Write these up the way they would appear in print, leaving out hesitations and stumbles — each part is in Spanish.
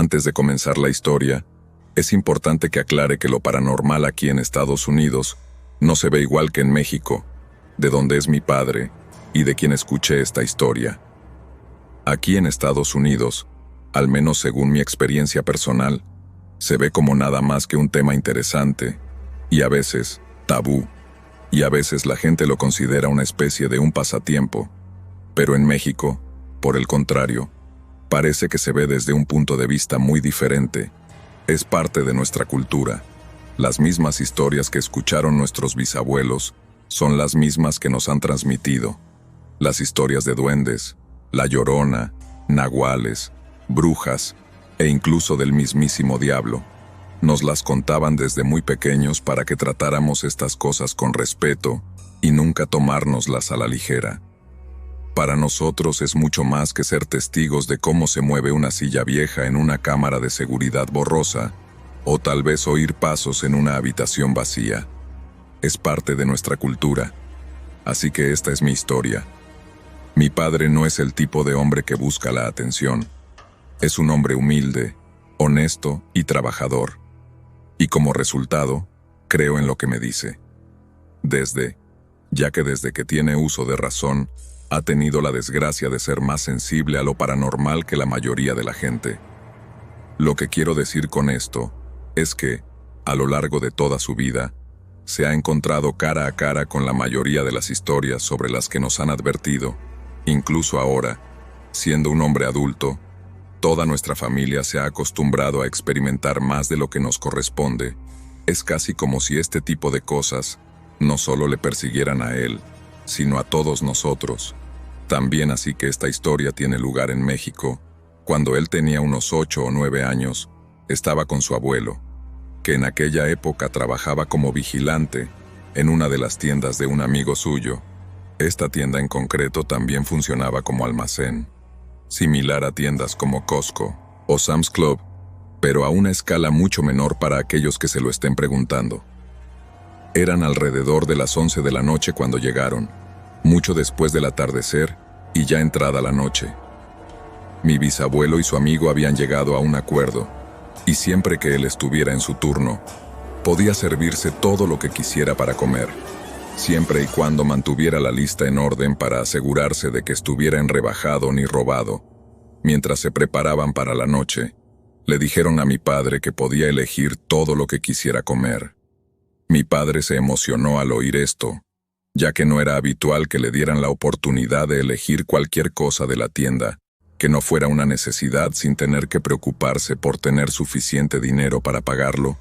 Antes de comenzar la historia, es importante que aclare que lo paranormal aquí en Estados Unidos no se ve igual que en México, de donde es mi padre y de quien escuché esta historia. Aquí en Estados Unidos, al menos según mi experiencia personal, se ve como nada más que un tema interesante, y a veces tabú, y a veces la gente lo considera una especie de un pasatiempo. Pero en México, por el contrario, parece que se ve desde un punto de vista muy diferente. Es parte de nuestra cultura. Las mismas historias que escucharon nuestros bisabuelos son las mismas que nos han transmitido. Las historias de duendes, la Llorona, nahuales, brujas e incluso del mismísimo diablo. Nos las contaban desde muy pequeños para que tratáramos estas cosas con respeto y nunca tomárnoslas a la ligera. Para nosotros es mucho más que ser testigos de cómo se mueve una silla vieja en una cámara de seguridad borrosa, o tal vez oír pasos en una habitación vacía. Es parte de nuestra cultura. Así que esta es mi historia. Mi padre no es el tipo de hombre que busca la atención. Es un hombre humilde, honesto y trabajador. Y como resultado, creo en lo que me dice. Desde que tiene uso de razón, ha tenido la desgracia de ser más sensible a lo paranormal que la mayoría de la gente. Lo que quiero decir con esto es que, a lo largo de toda su vida, se ha encontrado cara a cara con la mayoría de las historias sobre las que nos han advertido. Incluso ahora, siendo un hombre adulto, toda nuestra familia se ha acostumbrado a experimentar más de lo que nos corresponde. Es casi como si este tipo de cosas no solo le persiguieran a él, sino a todos nosotros. También así que esta historia tiene lugar en México. Cuando él tenía unos 8 o 9 años, estaba con su abuelo, que en aquella época trabajaba como vigilante en una de las tiendas de un amigo suyo. Esta tienda en concreto también funcionaba como almacén, similar a tiendas como Costco o Sam's Club, pero a una escala mucho menor para aquellos que se lo estén preguntando. Eran alrededor de las 11 de la noche cuando llegaron, mucho después del atardecer y ya entrada la noche. Mi bisabuelo y su amigo habían llegado a un acuerdo, y siempre que él estuviera en su turno, podía servirse todo lo que quisiera para comer, siempre y cuando mantuviera la lista en orden para asegurarse de que estuviera en rebajado ni robado. Mientras se preparaban para la noche, le dijeron a mi padre que podía elegir todo lo que quisiera comer. Mi padre se emocionó al oír esto, ya que no era habitual que le dieran la oportunidad de elegir cualquier cosa de la tienda, que no fuera una necesidad sin tener que preocuparse por tener suficiente dinero para pagarlo.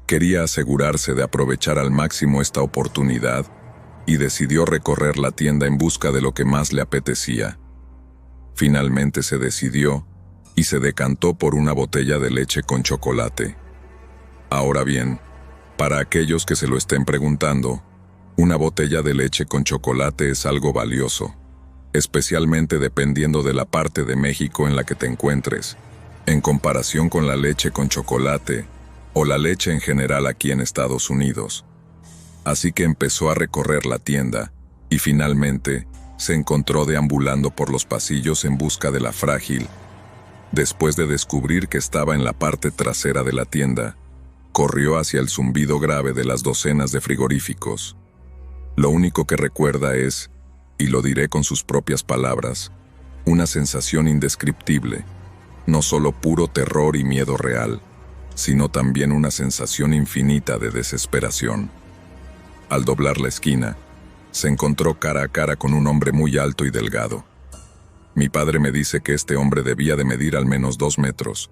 Quería asegurarse de aprovechar al máximo esta oportunidad y decidió recorrer la tienda en busca de lo que más le apetecía. Finalmente se decidió y se decantó por una botella de leche con chocolate. Ahora bien, para aquellos que se lo estén preguntando, una botella de leche con chocolate es algo valioso, especialmente dependiendo de la parte de México en la que te encuentres, en comparación con la leche con chocolate o la leche en general aquí en Estados Unidos. Así que empezó a recorrer la tienda y finalmente se encontró deambulando por los pasillos en busca de la frágil. Después de descubrir que estaba en la parte trasera de la tienda, corrió hacia el zumbido grave de las docenas de frigoríficos. Lo único que recuerda es, y lo diré con sus propias palabras, una sensación indescriptible, no solo puro terror y miedo real, sino también una sensación infinita de desesperación. Al doblar la esquina, se encontró cara a cara con un hombre muy alto y delgado. Mi padre me dice que este hombre debía de medir al menos 2 metros.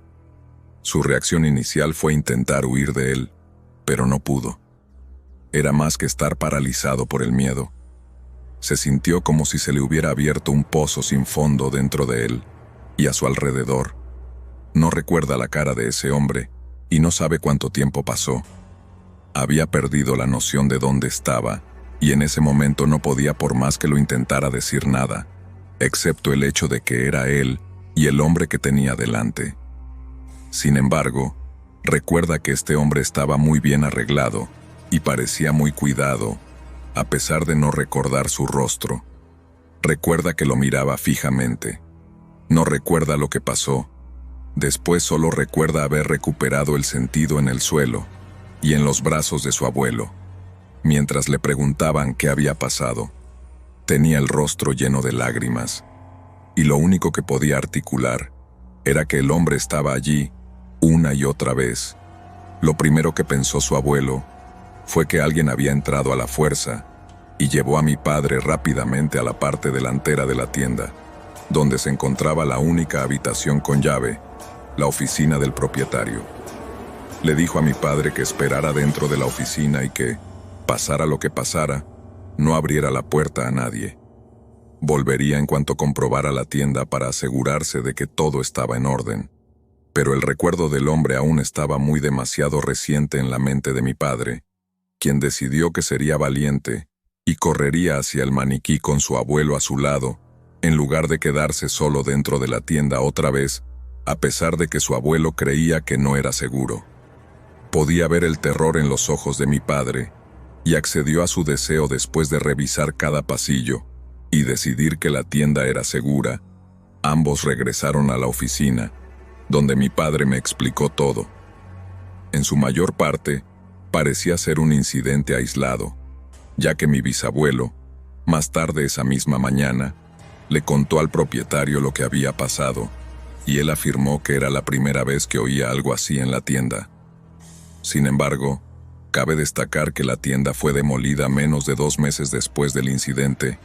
Su reacción inicial fue intentar huir de él, pero no pudo. Era más que estar paralizado por el miedo. Se sintió como si se le hubiera abierto un pozo sin fondo dentro de él y a su alrededor. No recuerda la cara de ese hombre y no sabe cuánto tiempo pasó. Había perdido la noción de dónde estaba y en ese momento no podía por más que lo intentara decir nada, excepto el hecho de que era él y el hombre que tenía delante. Sin embargo, recuerda que este hombre estaba muy bien arreglado y parecía muy cuidado, a pesar de no recordar su rostro. Recuerda que lo miraba fijamente. No recuerda lo que pasó, Después solo recuerda haber recuperado el sentido en el suelo y en los brazos de su abuelo. Mientras le preguntaban qué había pasado, tenía el rostro lleno de lágrimas, y lo único que podía articular era que el hombre estaba allí una y otra vez. Lo primero que pensó su abuelo fue que alguien había entrado a la fuerza y llevó a mi padre rápidamente a la parte delantera de la tienda, donde se encontraba la única habitación con llave, la oficina del propietario. Le dijo a mi padre que esperara dentro de la oficina y que, pasara lo que pasara, no abriera la puerta a nadie. Volvería en cuanto comprobara la tienda para asegurarse de que todo estaba en orden. Pero el recuerdo del hombre aún estaba muy demasiado reciente en la mente de mi padre, quien decidió que sería valiente y correría hacia el maniquí con su abuelo a su lado, en lugar de quedarse solo dentro de la tienda otra vez, a pesar de que su abuelo creía que no era seguro. Podía ver el terror en los ojos de mi padre, y accedió a su deseo después de revisar cada pasillo y decidir que la tienda era segura. Ambos regresaron a la oficina, donde mi padre me explicó todo. En su mayor parte, parecía ser un incidente aislado, ya que mi bisabuelo, más tarde esa misma mañana, le contó al propietario lo que había pasado, y él afirmó que era la primera vez que oía algo así en la tienda. Sin embargo, cabe destacar que la tienda fue demolida menos de 2 meses después del incidente,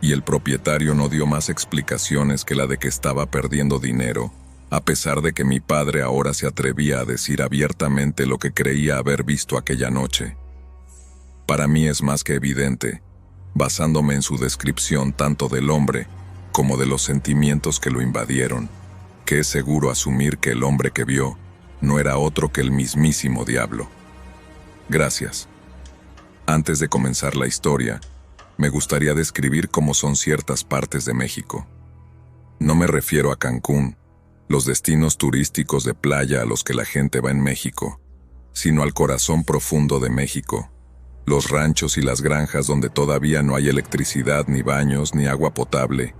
y el propietario no dio más explicaciones que la de que estaba perdiendo dinero, a pesar de que mi padre ahora se atrevía a decir abiertamente lo que creía haber visto aquella noche. Para mí es más que evidente, basándome en su descripción tanto del hombre como de los sentimientos que lo invadieron, que es seguro asumir que el hombre que vio no era otro que el mismísimo diablo. Gracias. Antes de comenzar la historia, me gustaría describir cómo son ciertas partes de México. No me refiero a Cancún, los destinos turísticos de playa a los que la gente va en México, sino al corazón profundo de México, los ranchos y las granjas donde todavía no hay electricidad, ni baños, ni agua potable,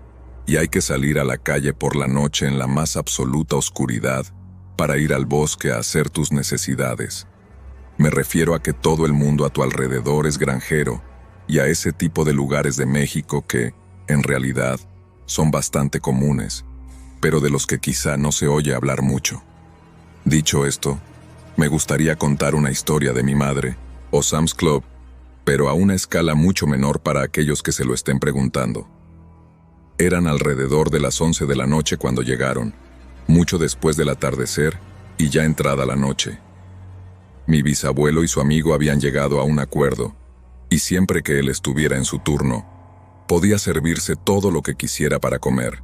y hay que salir a la calle por la noche en la más absoluta oscuridad para ir al bosque a hacer tus necesidades. Me refiero a que todo el mundo a tu alrededor es granjero, y a ese tipo de lugares de México que, en realidad, son bastante comunes, pero de los que quizá no se oye hablar mucho. Dicho esto, me gustaría contar una historia de mi madre, o Sam's Club, pero a una escala mucho menor para aquellos que se lo estén preguntando. Eran alrededor de las 11 de la noche cuando llegaron, mucho después del atardecer y ya entrada la noche. Mi bisabuelo y su amigo habían llegado a un acuerdo, y siempre que él estuviera en su turno, podía servirse todo lo que quisiera para comer,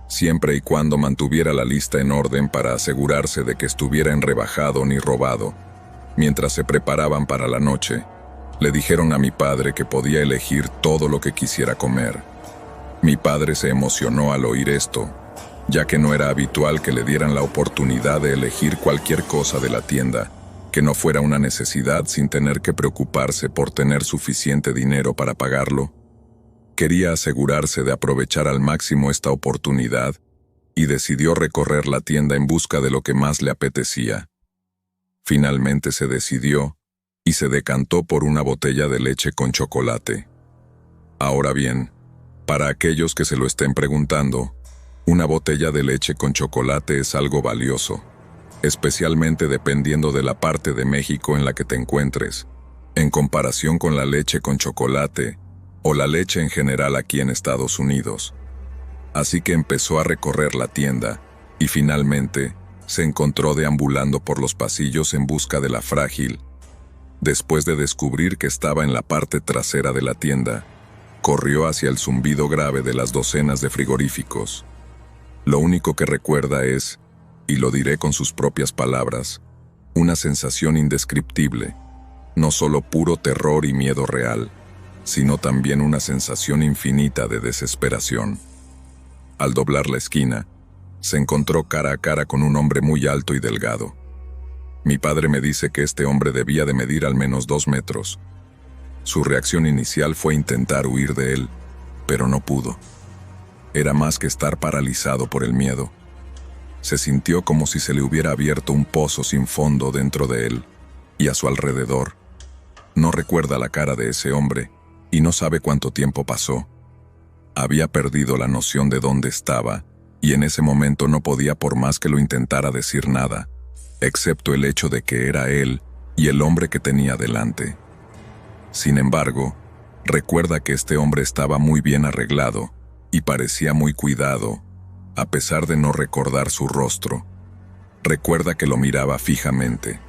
siempre y cuando mantuviera la lista en orden para asegurarse de que estuviera en rebajado ni robado. Mientras se preparaban para la noche, le dijeron a mi padre que podía elegir todo lo que quisiera comer. Mi padre se emocionó al oír esto, ya que no era habitual que le dieran la oportunidad de elegir cualquier cosa de la tienda, que no fuera una necesidad sin tener que preocuparse por tener suficiente dinero para pagarlo. Quería asegurarse de aprovechar al máximo esta oportunidad y decidió recorrer la tienda en busca de lo que más le apetecía. Finalmente se decidió y se decantó por una botella de leche con chocolate. Ahora bien, para aquellos que se lo estén preguntando, una botella de leche con chocolate es algo valioso, especialmente dependiendo de la parte de México en la que te encuentres, en comparación con la leche con chocolate o la leche en general aquí en Estados Unidos. Así que empezó a recorrer la tienda y finalmente se encontró deambulando por los pasillos en busca de la frágil. Después de descubrir que estaba en la parte trasera de la tienda, corrió hacia el zumbido grave de las docenas de frigoríficos. Lo único que recuerda es, y lo diré con sus propias palabras, una sensación indescriptible, no solo puro terror y miedo real, sino también una sensación infinita de desesperación. Al doblar la esquina, se encontró cara a cara con un hombre muy alto y delgado. Mi padre me dice que este hombre debía de medir al menos 2 metros. Su reacción inicial fue intentar huir de él, pero no pudo. Era más que estar paralizado por el miedo. Se sintió como si se le hubiera abierto un pozo sin fondo dentro de él y a su alrededor. No recuerda la cara de ese hombre y no sabe cuánto tiempo pasó. Había perdido la noción de dónde estaba y en ese momento no podía, por más que lo intentara, decir nada, excepto el hecho de que era él y el hombre que tenía delante. Sin embargo, recuerda que este hombre estaba muy bien arreglado y parecía muy cuidado, a pesar de no recordar su rostro. Recuerda que lo miraba fijamente.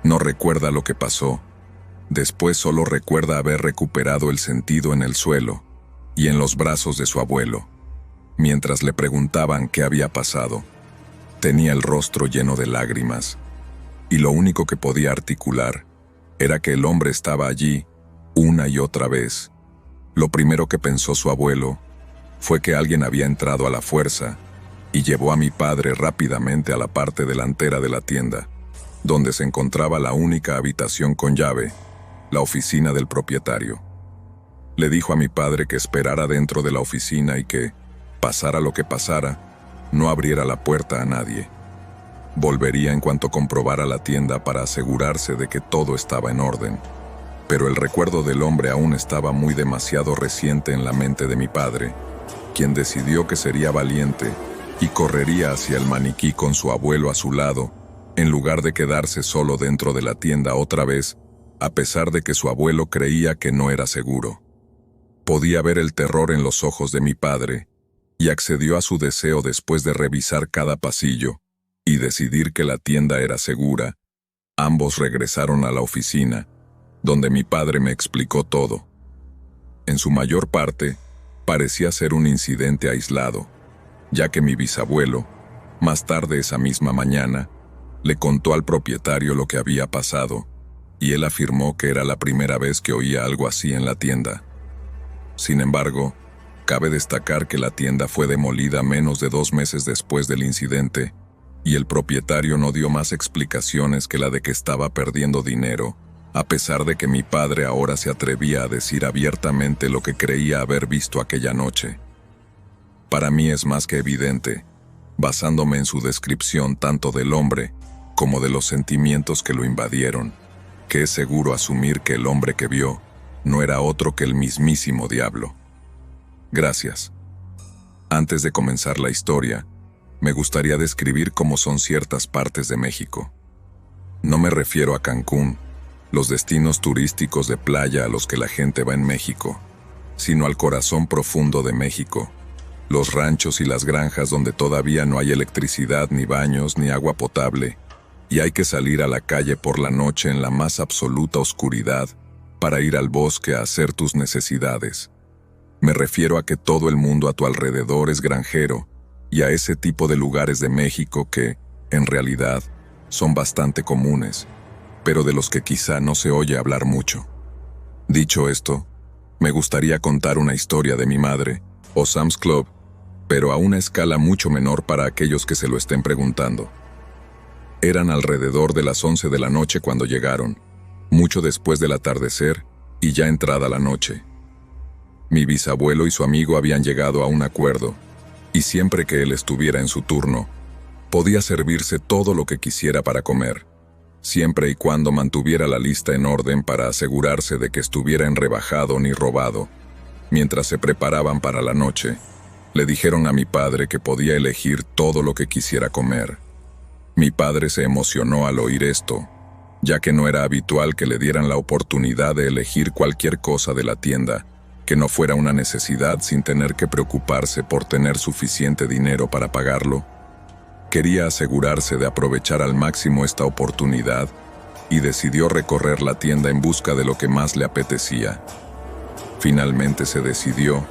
No recuerda lo que pasó. Después solo recuerda haber recuperado el sentido en el suelo y en los brazos de su abuelo, mientras le preguntaban qué había pasado. Tenía el rostro lleno de lágrimas, y lo único que podía articular era que el hombre estaba allí una y otra vez. Lo primero que pensó su abuelo fue que alguien había entrado a la fuerza y llevó a mi padre rápidamente a la parte delantera de la tienda, donde se encontraba la única habitación con llave, la oficina del propietario. Le dijo a mi padre que esperara dentro de la oficina y que, pasara lo que pasara, no abriera la puerta a nadie. Volvería en cuanto comprobara la tienda para asegurarse de que todo estaba en orden. Pero el recuerdo del hombre aún estaba muy demasiado reciente en la mente de mi padre, quien decidió que sería valiente y correría hacia el maniquí con su abuelo a su lado, en lugar de quedarse solo dentro de la tienda otra vez, a pesar de que su abuelo creía que no era seguro. Podía ver el terror en los ojos de mi padre, y accedió a su deseo después de revisar cada pasillo y decidir que la tienda era segura. Ambos regresaron a la oficina, donde mi padre me explicó todo. En su mayor parte, parecía ser un incidente aislado, ya que mi bisabuelo, más tarde esa misma mañana, le contó al propietario lo que había pasado, y él afirmó que era la primera vez que oía algo así en la tienda. Sin embargo, cabe destacar que la tienda fue demolida menos de 2 meses después del incidente, y el propietario no dio más explicaciones que la de que estaba perdiendo dinero, a pesar de que mi padre ahora se atrevía a decir abiertamente lo que creía haber visto aquella noche. Para mí es más que evidente, basándome en su descripción tanto del hombre como de los sentimientos que lo invadieron, que es seguro asumir que el hombre que vio no era otro que el mismísimo diablo. Gracias. Antes de comenzar la historia, me gustaría describir cómo son ciertas partes de México. No me refiero a Cancún, los destinos turísticos de playa a los que la gente va en México, sino al corazón profundo de México, los ranchos y las granjas donde todavía no hay electricidad, ni baños, ni agua potable, y hay que salir a la calle por la noche en la más absoluta oscuridad para ir al bosque a hacer tus necesidades. Me refiero a que todo el mundo a tu alrededor es granjero, y a ese tipo de lugares de México que, en realidad, son bastante comunes, pero de los que quizá no se oye hablar mucho. Dicho esto, me gustaría contar una historia de mi madre, o Sam's Club, pero a una escala mucho menor para aquellos que se lo estén preguntando. Eran alrededor de las 11 de la noche cuando llegaron, mucho después del atardecer y ya entrada la noche. Mi bisabuelo y su amigo habían llegado a un acuerdo, y siempre que él estuviera en su turno, podía servirse todo lo que quisiera para comer, siempre y cuando mantuviera la lista en orden para asegurarse de que estuviera en rebajado ni robado. Mientras se preparaban para la noche, le dijeron a mi padre que podía elegir todo lo que quisiera comer. Mi padre se emocionó al oír esto, ya que no era habitual que le dieran la oportunidad de elegir cualquier cosa de la tienda, que no fuera una necesidad sin tener que preocuparse por tener suficiente dinero para pagarlo. Quería asegurarse de aprovechar al máximo esta oportunidad y decidió recorrer la tienda en busca de lo que más le apetecía. Finalmente se decidió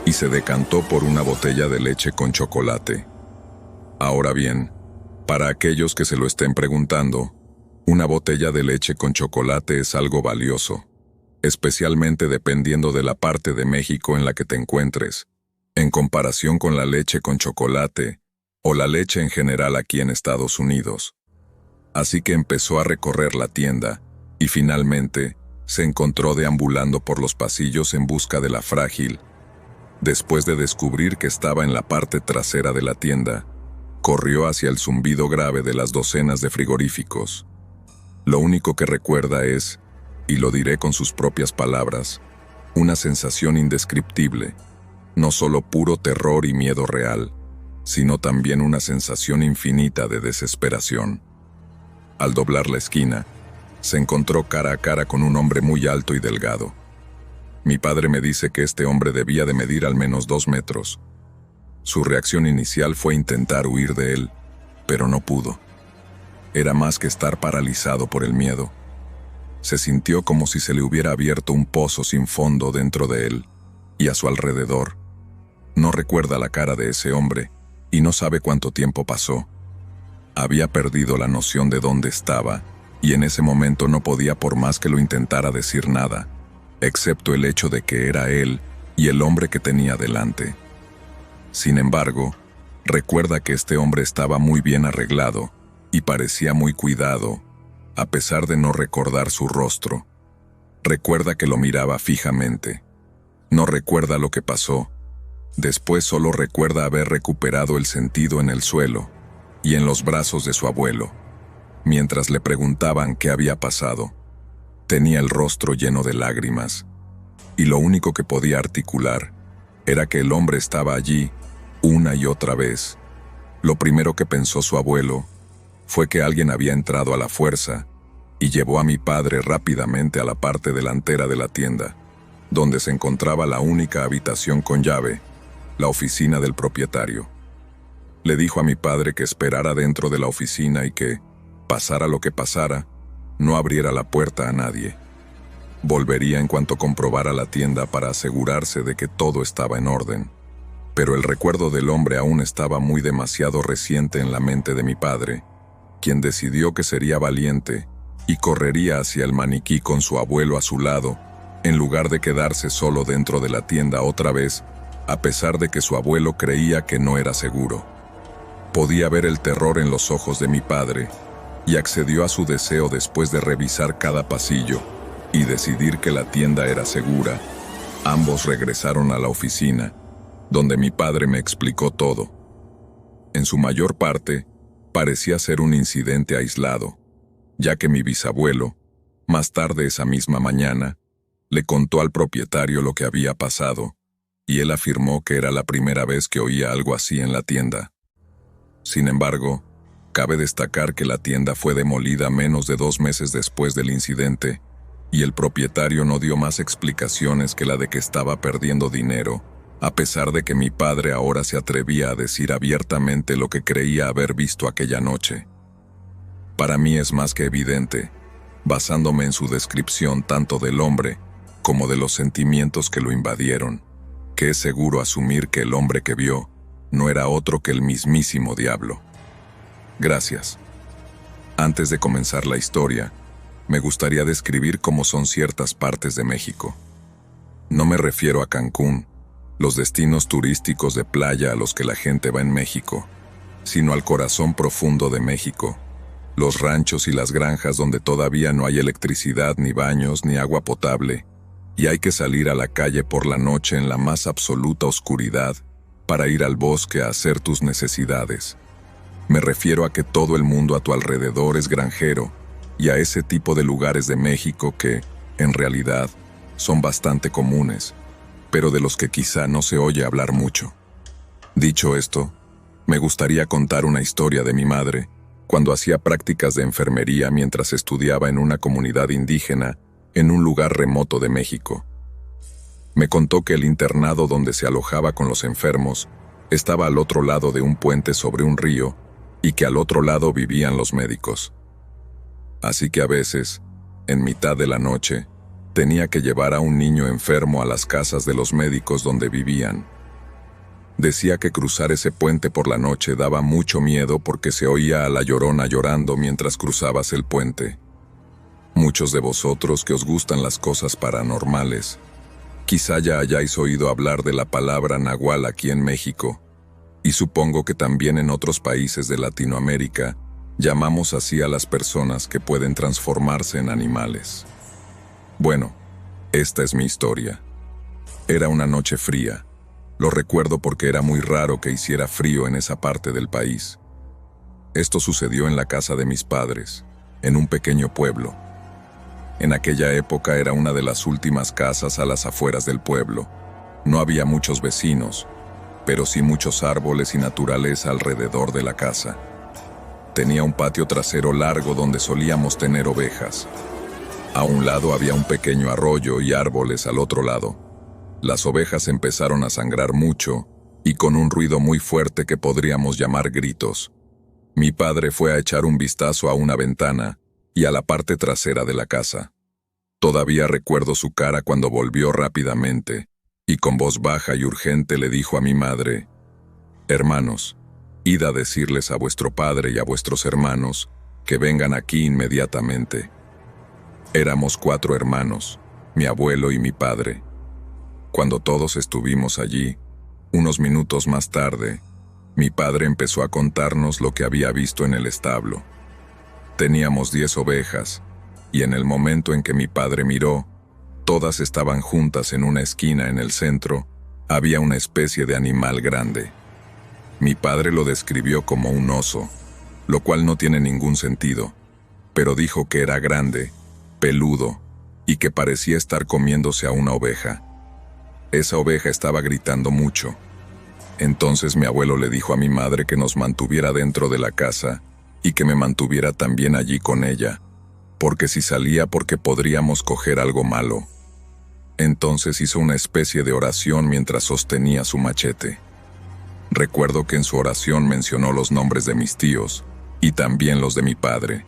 y se decantó por una botella de leche con chocolate. Ahora bien, para aquellos que se lo estén preguntando, una botella de leche con chocolate es algo valioso, especialmente dependiendo de la parte de México en la que te encuentres, en comparación con la leche con chocolate o la leche en general aquí en Estados Unidos. Así que empezó a recorrer la tienda y finalmente se encontró deambulando por los pasillos en busca de la frágil. Después de descubrir que estaba en la parte trasera de la tienda, Corrió hacia el zumbido grave de las docenas de frigoríficos. Lo único que recuerda es, y lo diré con sus propias palabras, una sensación indescriptible, no solo puro terror y miedo real, sino también una sensación infinita de desesperación. Al doblar la esquina, se encontró cara a cara con un hombre muy alto y delgado. Mi padre me dice que este hombre debía de medir al menos 2 metros. Su reacción inicial fue intentar huir de él, pero no pudo. Era más que estar paralizado por el miedo. Se sintió como si se le hubiera abierto un pozo sin fondo dentro de él y a su alrededor. No recuerda la cara de ese hombre y no sabe cuánto tiempo pasó. Había perdido la noción de dónde estaba y en ese momento no podía, por más que lo intentara, decir nada, excepto el hecho de que era él y el hombre que tenía delante. Sin embargo, recuerda que este hombre estaba muy bien arreglado y parecía muy cuidado, a pesar de no recordar su rostro. Recuerda que lo miraba fijamente. No recuerda lo que pasó. Después solo recuerda haber recuperado el sentido en el suelo y en los brazos de su abuelo, mientras le preguntaban qué había pasado. Tenía el rostro lleno de lágrimas, y lo único que podía articular era que el hombre estaba allí una y otra vez. Lo primero que pensó su abuelo fue que alguien había entrado a la fuerza y llevó a mi padre rápidamente a la parte delantera de la tienda, donde se encontraba la única habitación con llave, la oficina del propietario. Le dijo a mi padre que esperara dentro de la oficina y que, pasara lo que pasara, no abriera la puerta a nadie. Volvería en cuanto comprobara la tienda para asegurarse de que todo estaba en orden. Pero el recuerdo del hombre aún estaba muy demasiado reciente en la mente de mi padre, quien decidió que sería valiente y correría hacia el maniquí con su abuelo a su lado, en lugar de quedarse solo dentro de la tienda otra vez, a pesar de que su abuelo creía que no era seguro. Podía ver el terror en los ojos de mi padre, y accedió a su deseo después de revisar cada pasillo y decidir que la tienda era segura. Ambos regresaron a la oficina, donde mi padre me explicó todo. En su mayor parte, parecía ser un incidente aislado, ya que mi bisabuelo, más tarde esa misma mañana, le contó al propietario lo que había pasado, y él afirmó que era la primera vez que oía algo así en la tienda. Sin embargo, cabe destacar que la tienda fue demolida menos de 2 meses después del incidente, y el propietario no dio más explicaciones que la de que estaba perdiendo dinero, a pesar de que mi padre ahora se atrevía a decir abiertamente lo que creía haber visto aquella noche. Para mí es más que evidente, basándome en su descripción tanto del hombre como de los sentimientos que lo invadieron, que es seguro asumir que el hombre que vio no era otro que el mismísimo diablo. Gracias. Antes de comenzar la historia, me gustaría describir cómo son ciertas partes de México. No me refiero a Cancún, los destinos turísticos de playa a los que la gente va en México, sino al corazón profundo de México, los ranchos y las granjas donde todavía no hay electricidad, ni baños, ni agua potable, y hay que salir a la calle por la noche en la más absoluta oscuridad para ir al bosque a hacer tus necesidades. Me refiero a que todo el mundo a tu alrededor es granjero, y a ese tipo de lugares de México que, en realidad, son bastante comunes, pero de los que quizá no se oye hablar mucho. Dicho esto, me gustaría contar una historia de mi madre, cuando hacía prácticas de enfermería mientras estudiaba en una comunidad indígena en un lugar remoto de México. Me contó que el internado donde se alojaba con los enfermos estaba al otro lado de un puente sobre un río y que al otro lado vivían los médicos. Así que a veces, en mitad de la noche, tenía que llevar a un niño enfermo a las casas de los médicos donde vivían. Decía que cruzar ese puente por la noche daba mucho miedo porque se oía a la Llorona llorando mientras cruzabas el puente. Muchos de vosotros que os gustan las cosas paranormales, quizá ya hayáis oído hablar de la palabra nahual aquí en México, y supongo que también en otros países de Latinoamérica llamamos así a las personas que pueden transformarse en animales. Bueno, esta es mi historia. Era una noche fría. Lo recuerdo porque era muy raro que hiciera frío en esa parte del país, Esto sucedió en la casa de mis padres, en un pequeño pueblo. En aquella época era una de las últimas casas a las afueras del pueblo. No había muchos vecinos, pero sí muchos árboles y naturaleza alrededor de la casa. Tenía un patio trasero largo donde solíamos tener ovejas. A un lado había un pequeño arroyo y árboles al otro lado. Las ovejas empezaron a sangrar mucho y con un ruido muy fuerte que podríamos llamar gritos. Mi padre fue a echar un vistazo a una ventana y a la parte trasera de la casa. Todavía recuerdo su cara cuando volvió rápidamente y con voz baja y urgente le dijo a mi madre: «Hermanos, id a decirles a vuestro padre y a vuestros hermanos que vengan aquí inmediatamente». Éramos 4 hermanos, mi abuelo y mi padre. Cuando todos estuvimos allí, unos minutos más tarde, mi padre empezó a contarnos lo que había visto en el establo. Teníamos 10 ovejas, y en el momento en que mi padre miró, todas estaban juntas en una esquina en el centro, había una especie de animal grande. Mi padre lo describió como un oso, lo cual no tiene ningún sentido, pero dijo que era grande, peludo, y que parecía estar comiéndose a una oveja. Esa oveja estaba gritando mucho. Entonces mi abuelo le dijo a mi madre que nos mantuviera dentro de la casa y que me mantuviera también allí con ella, porque si salía porque podríamos coger algo malo. Entonces hizo una especie de oración mientras sostenía su machete. Recuerdo que en su oración mencionó los nombres de mis tíos y también los de mi padre.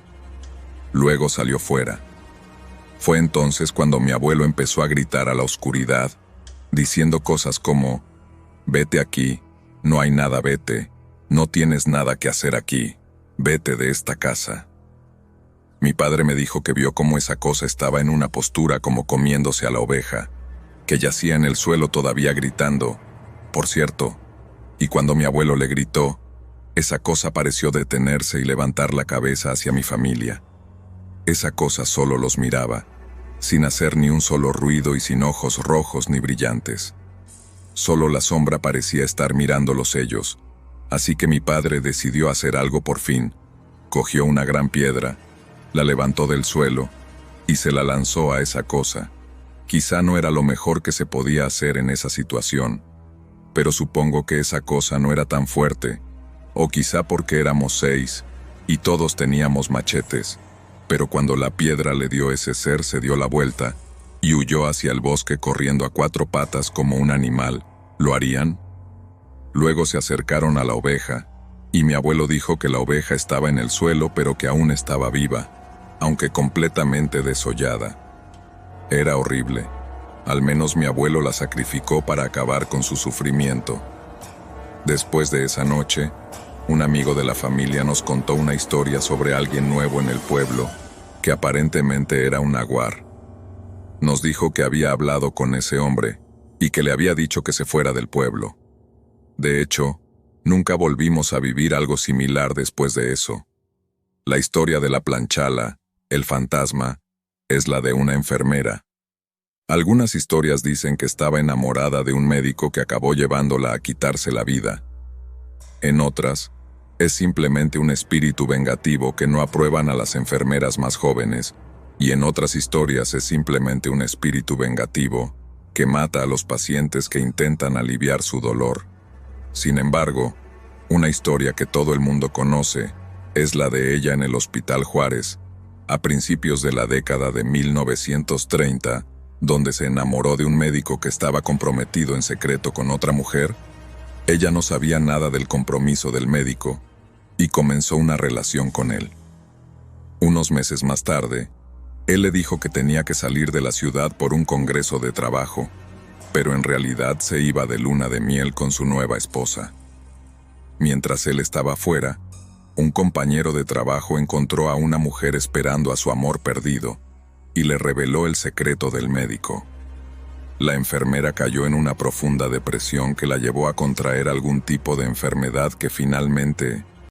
Luego salió fuera. Fue entonces cuando mi abuelo empezó a gritar a la oscuridad, diciendo cosas como: «Vete aquí, no hay nada, vete, no tienes nada que hacer aquí, vete de esta casa». Mi padre me dijo que vio cómo esa cosa estaba en una postura como comiéndose a la oveja, que yacía en el suelo todavía gritando, por cierto, y cuando mi abuelo le gritó, esa cosa pareció detenerse y levantar la cabeza hacia mi familia. Esa cosa solo los miraba, sin hacer ni un solo ruido y sin ojos rojos ni brillantes. Solo la sombra parecía estar mirándolos ellos, así que mi padre decidió hacer algo por fin. Cogió una gran piedra, la levantó del suelo y se la lanzó a esa cosa. Quizá no era lo mejor que se podía hacer en esa situación, pero supongo que esa cosa no era tan fuerte, o quizá porque éramos 6 y todos teníamos machetes, pero cuando la piedra le dio ese ser se dio la vuelta y huyó hacia el bosque corriendo a 4 patas como un animal. ¿Lo harían? Luego se acercaron a la oveja, y mi abuelo dijo que la oveja estaba en el suelo pero que aún estaba viva, aunque completamente desollada. Era horrible. Al menos mi abuelo la sacrificó para acabar con su sufrimiento. Después de esa noche, un amigo de la familia nos contó una historia sobre alguien nuevo en el pueblo, que aparentemente era un naguar. Nos dijo que había hablado con ese hombre y que le había dicho que se fuera del pueblo. De hecho, nunca volvimos a vivir algo similar después de eso. La historia de la planchala, el fantasma, es la de una enfermera. Algunas historias dicen que estaba enamorada de un médico que acabó llevándola a quitarse la vida. En otras, es simplemente un espíritu vengativo que no aprueban a las enfermeras más jóvenes, y en otras historias es simplemente un espíritu vengativo que mata a los pacientes que intentan aliviar su dolor. Sin embargo, una historia que todo el mundo conoce es la de ella en el Hospital Juárez, a principios de la década de 1930, donde se enamoró de un médico que estaba comprometido en secreto con otra mujer. Ella no sabía nada del compromiso del médico y comenzó una relación con él. Unos meses más tarde, él le dijo que tenía que salir de la ciudad por un congreso de trabajo, pero en realidad se iba de luna de miel con su nueva esposa. Mientras él estaba fuera, un compañero de trabajo encontró a una mujer esperando a su amor perdido y le reveló el secreto del médico. La enfermera cayó en una profunda depresión que la llevó a contraer algún tipo de enfermedad que finalmente